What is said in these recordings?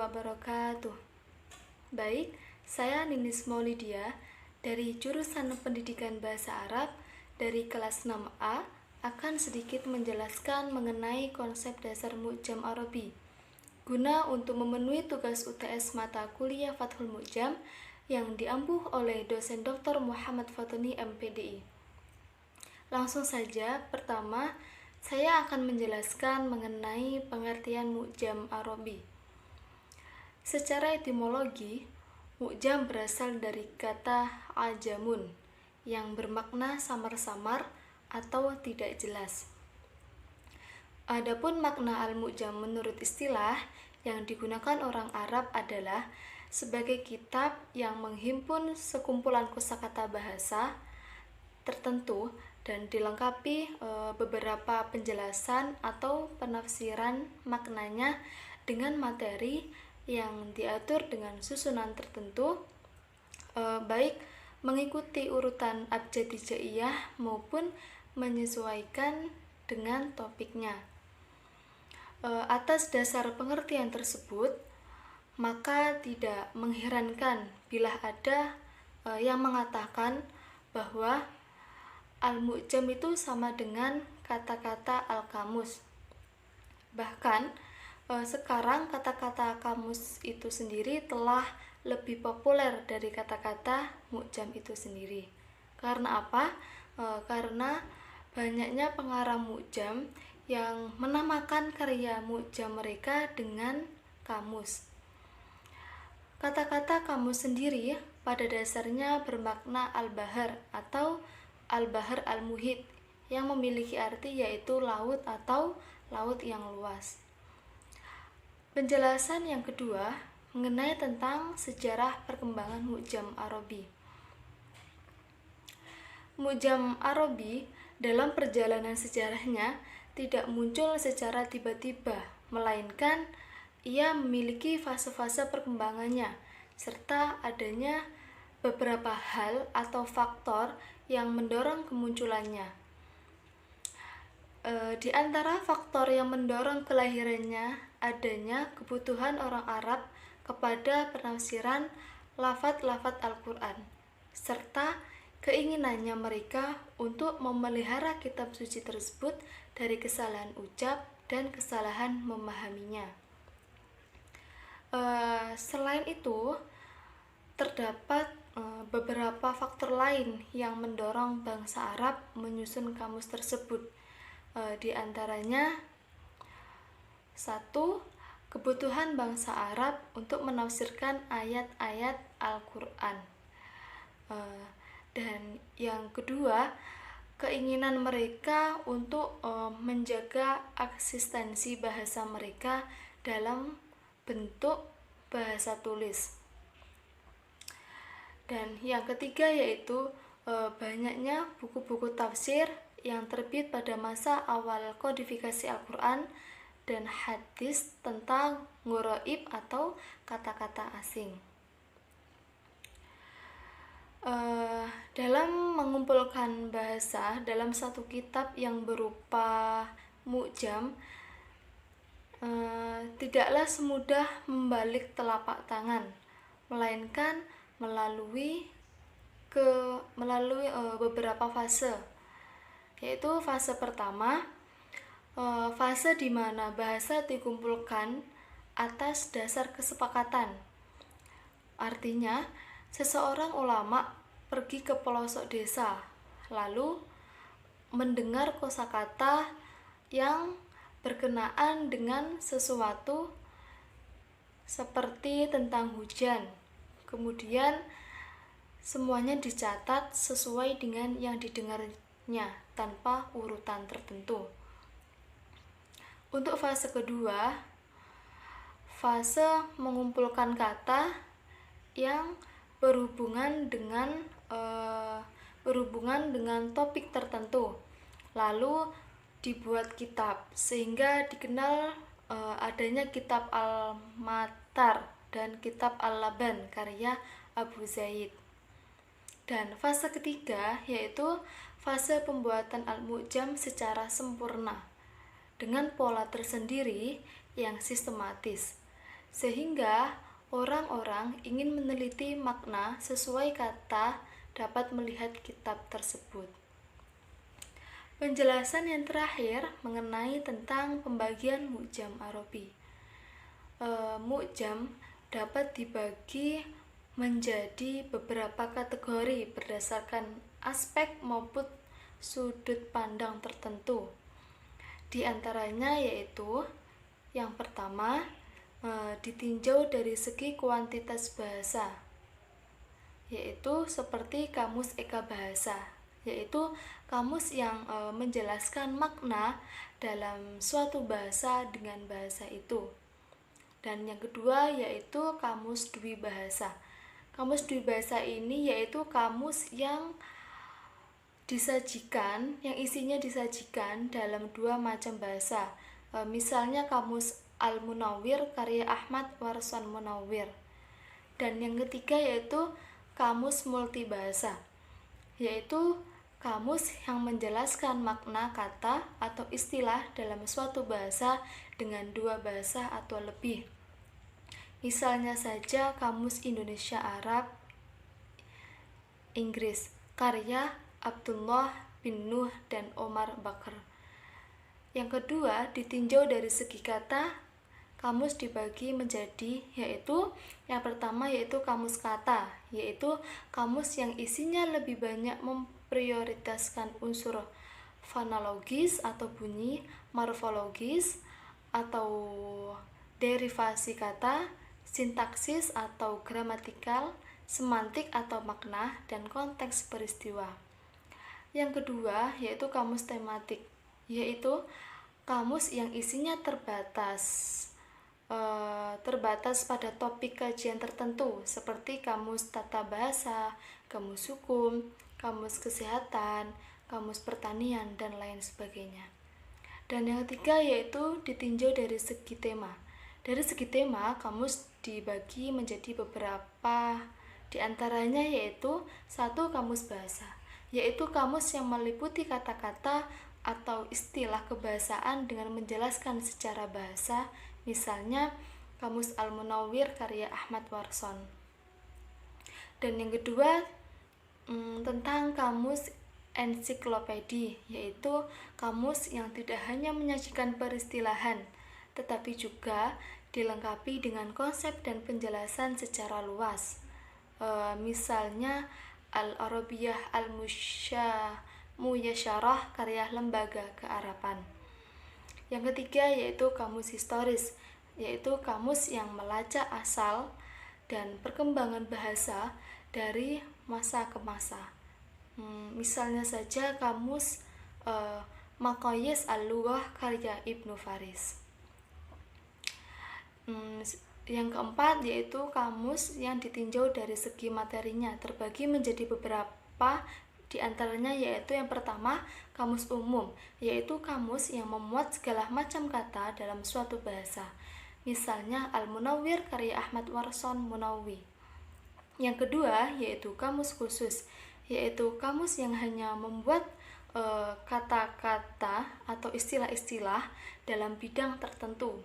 wabarakatuh. Baik, saya Ninis Maulidia dari jurusan Pendidikan Bahasa Arab dari kelas 6A akan sedikit menjelaskan mengenai konsep dasar Mu'jam Arabi guna untuk memenuhi tugas UTS mata kuliah Fathul Mu'jam yang diampuh oleh dosen Dr. Muhammad Fatoni MPDI. Langsung saja, pertama saya akan menjelaskan mengenai pengertian Mu'jam Arabi. Secara etimologi, Mu'jam berasal dari kata ajamun yang bermakna samar-samar atau tidak jelas. Adapun makna al-Mu'jam menurut istilah yang digunakan orang Arab adalah sebagai kitab yang menghimpun sekumpulan kosakata bahasa tertentu dan dilengkapi beberapa penjelasan atau penafsiran maknanya dengan materi yang diatur dengan susunan tertentu, baik mengikuti urutan abjad hijaiyah maupun menyesuaikan dengan topiknya. Atas dasar pengertian tersebut, maka tidak mengherankan bila ada yang mengatakan bahwa al-Mu'jam itu sama dengan kata-kata al-kamus. Bahkan sekarang kata-kata kamus itu sendiri telah lebih populer dari kata-kata Mu'jam itu sendiri. Karena apa? Karena banyaknya pengarang Mu'jam yang menamakan karya Mu'jam mereka dengan kamus. Kata-kata kamus sendiri pada dasarnya bermakna al-bahar atau al-bahar al-muhit yang memiliki arti yaitu laut atau laut yang luas. Penjelasan yang kedua mengenai tentang sejarah perkembangan Mu'jam Arabi. Mu'jam Arabi dalam perjalanan sejarahnya tidak muncul secara tiba-tiba, melainkan ia memiliki fase-fase perkembangannya, serta adanya beberapa hal atau faktor yang mendorong kemunculannya. Di antara faktor yang mendorong kelahirannya adanya kebutuhan orang Arab kepada penafsiran lafaz-lafaz Al-Quran, serta keinginannya mereka untuk memelihara kitab suci tersebut dari kesalahan ucap dan kesalahan memahaminya. Selain itu, terdapat beberapa faktor lain yang mendorong bangsa Arab menyusun kamus tersebut. Di antaranya, 1. Kebutuhan bangsa Arab untuk menafsirkan ayat-ayat Al-Quran. Dan yang kedua, keinginan mereka untuk menjaga eksistensi bahasa mereka dalam bentuk bahasa tulis. Dan yang ketiga yaitu banyaknya buku-buku tafsir yang terbit pada masa awal kodifikasi Al-Quran dan hadis tentang gharaib atau kata-kata asing. Dalam mengumpulkan bahasa dalam satu kitab yang berupa Mu'jam, tidaklah semudah membalik telapak tangan, melainkan melalui beberapa fase, yaitu fase pertama, fase di mana bahasa dikumpulkan atas dasar kesepakatan. Artinya, seseorang ulama pergi ke pelosok desa, lalu mendengar kosakata yang berkenaan dengan sesuatu seperti tentang hujan. Kemudian semuanya dicatat sesuai dengan yang didengarnya tanpa urutan tertentu. Untuk fase kedua, fase mengumpulkan kata yang berhubungan dengan topik tertentu, lalu dibuat kitab sehingga dikenal adanya kitab Al-Matar dan kitab Al-Laban karya Abu Zaid. Dan fase ketiga yaitu fase pembuatan Al-Mu'jam secara sempurna dengan pola tersendiri yang sistematis. sehingga orang-orang ingin meneliti makna sesuai kata dapat melihat kitab tersebut. Penjelasan yang terakhir mengenai tentang pembagian mu'jam Arabi. Mu'jam dapat dibagi menjadi beberapa kategori berdasarkan aspek maupun sudut pandang tertentu. Di antaranya yaitu yang pertama, ditinjau dari segi kuantitas bahasa, yaitu seperti kamus Eka Bahasa, yaitu kamus yang menjelaskan makna dalam suatu bahasa dengan bahasa itu. Dan yang kedua yaitu kamus Dwi Bahasa. Kamus Dwi Bahasa ini yaitu kamus yang isinya disajikan dalam dua macam bahasa. Misalnya kamus Al-Munawwir karya Ahmad Warsan Munawwir. Dan yang ketiga yaitu kamus multibahasa, yaitu kamus yang menjelaskan makna kata atau istilah dalam suatu bahasa dengan dua bahasa atau lebih. Misalnya saja kamus Indonesia Arab Inggris karya Abdullah bin Nuh dan Omar Bakr. Yang kedua, ditinjau dari segi kata, kamus dibagi menjadi yaitu yang pertama yaitu kamus kata, yaitu kamus yang isinya lebih banyak memprioritaskan unsur fonologis atau bunyi, morfologis atau derivasi kata, sintaksis atau gramatikal, semantik atau makna, dan konteks peristiwa. Yang kedua yaitu kamus tematik, yaitu kamus yang isinya terbatas pada topik kajian tertentu seperti kamus tata bahasa, kamus hukum, kamus kesehatan, kamus pertanian, dan lain sebagainya. Dan yang ketiga yaitu ditinjau dari segi tema. Dari segi tema, kamus dibagi menjadi beberapa, diantaranya yaitu satu, kamus bahasa, yaitu kamus yang meliputi kata-kata atau istilah kebahasaan dengan menjelaskan secara bahasa, misalnya kamus Al-Munawwir karya Ahmad Warson. Dan yang kedua tentang kamus ensiklopedi, yaitu kamus yang tidak hanya menyajikan peristilahan tetapi juga dilengkapi dengan konsep dan penjelasan secara luas. Misalnya Al-Arabiyah Al-Muyasyarah karya Lembaga Kearaban. Yang ketiga yaitu kamus historis, yaitu kamus yang melacak asal dan perkembangan bahasa dari masa ke masa. Misalnya saja kamus Maqayis Al-Lughah karya Ibnu Faris. Yang keempat yaitu kamus yang ditinjau dari segi materinya, terbagi menjadi beberapa, diantaranya yaitu yang pertama kamus umum, yaitu kamus yang memuat segala macam kata dalam suatu bahasa, misalnya Al-Munawwir karya Ahmad Warson Munawwi. Yang kedua yaitu kamus khusus, yaitu kamus yang hanya membuat kata-kata atau istilah-istilah dalam bidang tertentu.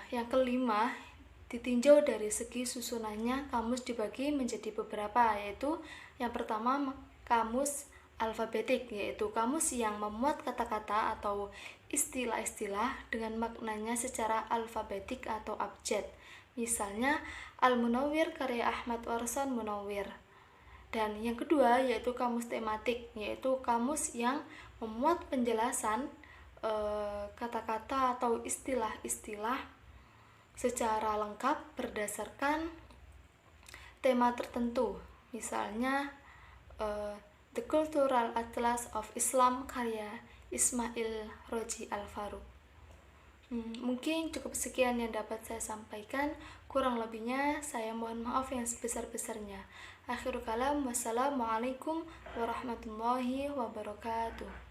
Yang kelima, ditinjau dari segi susunannya, kamus dibagi menjadi beberapa, yaitu yang pertama kamus alfabetik, yaitu kamus yang memuat kata-kata atau istilah-istilah dengan maknanya secara alfabetik atau abjad, misalnya Al-Munawwir karya Ahmad Warsan Munawwir. Dan yang kedua yaitu kamus tematik, yaitu kamus yang memuat penjelasan kata-kata atau istilah-istilah secara lengkap berdasarkan tema tertentu, misalnya The Cultural Atlas of Islam karya Ismail Roji Al-Faruq. Mungkin cukup sekian yang dapat saya sampaikan, kurang lebihnya saya mohon maaf yang sebesar-besarnya. Akhirul kalam, wassalamualaikum warahmatullahi wabarakatuh.